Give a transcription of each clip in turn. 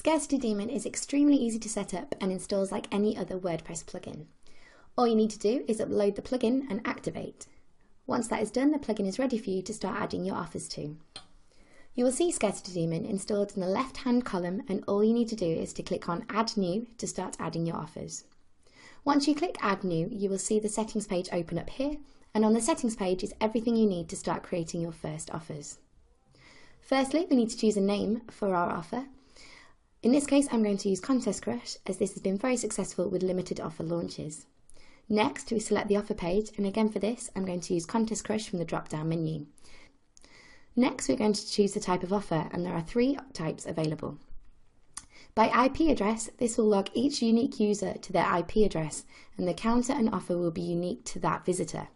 Scarcity Demon is extremely easy to set up and installs like any other WordPress plugin. All you need to do is upload the plugin and activate. Once that is done, the plugin is ready for you to start adding your offers to. You will see Scarcity Demon installed in the left-hand column, and all you need to do is to click on Add New to start adding your offers. Once you click Add New, you will see the settings page open up here, and on the settings page is everything you need to start creating your first offers. Firstly, we need to choose a name for our offer. In this case, I'm going to use Contest Crush, as this has been very successful with limited offer launches. Next, we select the offer page, and again for this, I'm going to use Contest Crush from the drop-down menu. Next, we're going to choose the type of offer, and there are 3 types available. By IP address, this will log each unique user to their IP address, and the counter and offer will be unique to that visitor.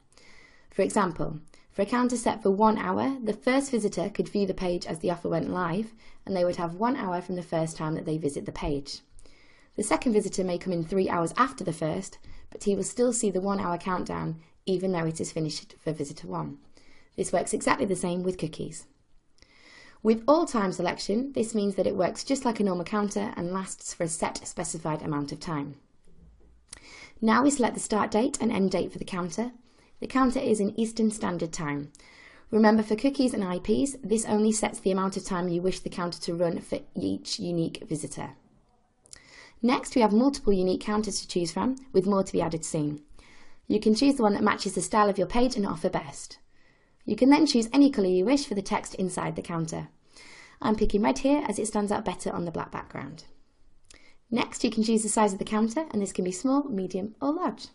For example, for a counter set for 1 hour, the first visitor could view the page as the offer went live, and they would have 1 hour from the first time that they visit the page. The second visitor may come in 3 hours after the first, but he will still see the 1 hour countdown even though it is finished for visitor 1. This works exactly the same with cookies. With all time selection, this means that it works just like a normal counter and lasts for a set specified amount of time. Now we select the start date and end date for the counter. The counter is in Eastern Standard Time. Remember, for cookies and IPs, this only sets the amount of time you wish the counter to run for each unique visitor. Next, we have multiple unique counters to choose from, with more to be added soon. You can choose the one that matches the style of your page and offer best. You can then choose any colour you wish for the text inside the counter. I'm picking red here as it stands out better on the black background. Next, you can choose the size of the counter, and this can be small, medium or large.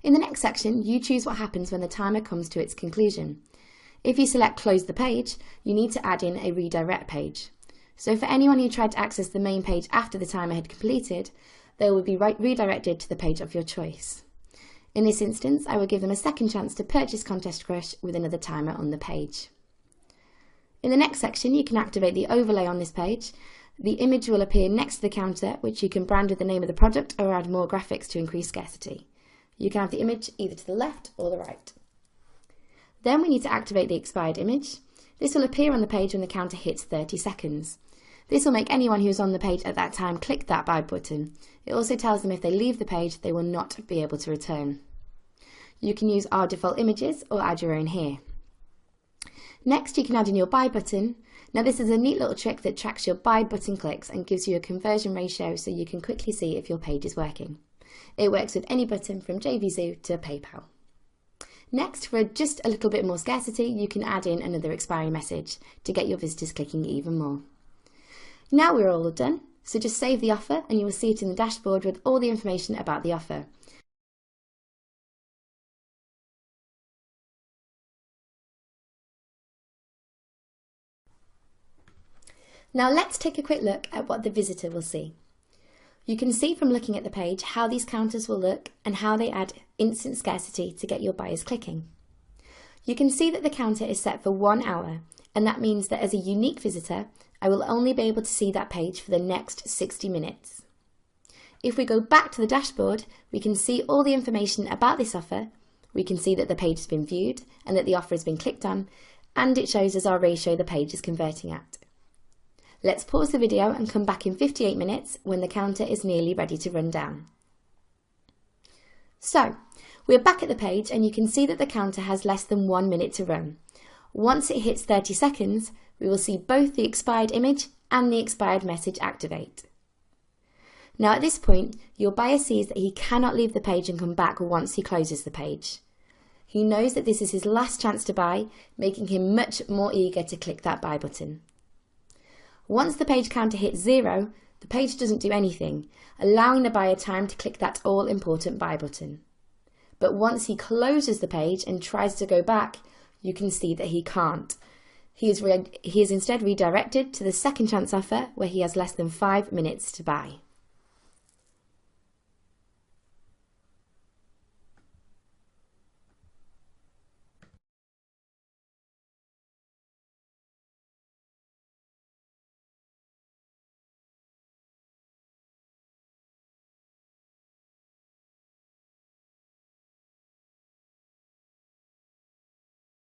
In the next section, you choose what happens when the timer comes to its conclusion. If you select Close the page, you need to add in a redirect page. So for anyone who tried to access the main page after the timer had completed, they will be redirected to the page of your choice. In this instance, I will give them a second chance to purchase Contest Crush with another timer on the page. In the next section, you can activate the overlay on this page. The image will appear next to the counter, which you can brand with the name of the product or add more graphics to increase scarcity. You can have the image either to the left or the right. Then we need to activate the expired image. This will appear on the page when the counter hits 30 seconds. This will make anyone who is on the page at that time click that buy button. It also tells them if they leave the page, they will not be able to return. You can use our default images or add your own here. Next, you can add in your buy button. Now this is a neat little trick that tracks your buy button clicks and gives you a conversion ratio so you can quickly see if your page is working. It works with any button from JVZoo to PayPal. Next, for just a little bit more scarcity, you can add in another expiry message to get your visitors clicking even more. Now we're all done, so just save the offer and you will see it in the dashboard with all the information about the offer. Now let's take a quick look at what the visitor will see. You can see from looking at the page how these counters will look and how they add instant scarcity to get your buyers clicking. You can see that the counter is set for 1 hour, and that means that as a unique visitor, I will only be able to see that page for the next 60 minutes. If we go back to the dashboard, we can see all the information about this offer. We can see that the page has been viewed and that the offer has been clicked on, and it shows us our ratio the page is converting at. Let's pause the video and come back in 58 minutes when the counter is nearly ready to run down. So, we're back at the page and you can see that the counter has less than 1 minute to run. Once it hits 30 seconds, we will see both the expired image and the expired message activate. Now at this point, your buyer sees that he cannot leave the page and come back once he closes the page. He knows that this is his last chance to buy, making him much more eager to click that buy button. Once the page counter hits 0, the page doesn't do anything, allowing the buyer time to click that all-important buy button. But once he closes the page and tries to go back, you can see that he can't. He is instead redirected to the second chance offer where he has less than 5 minutes to buy.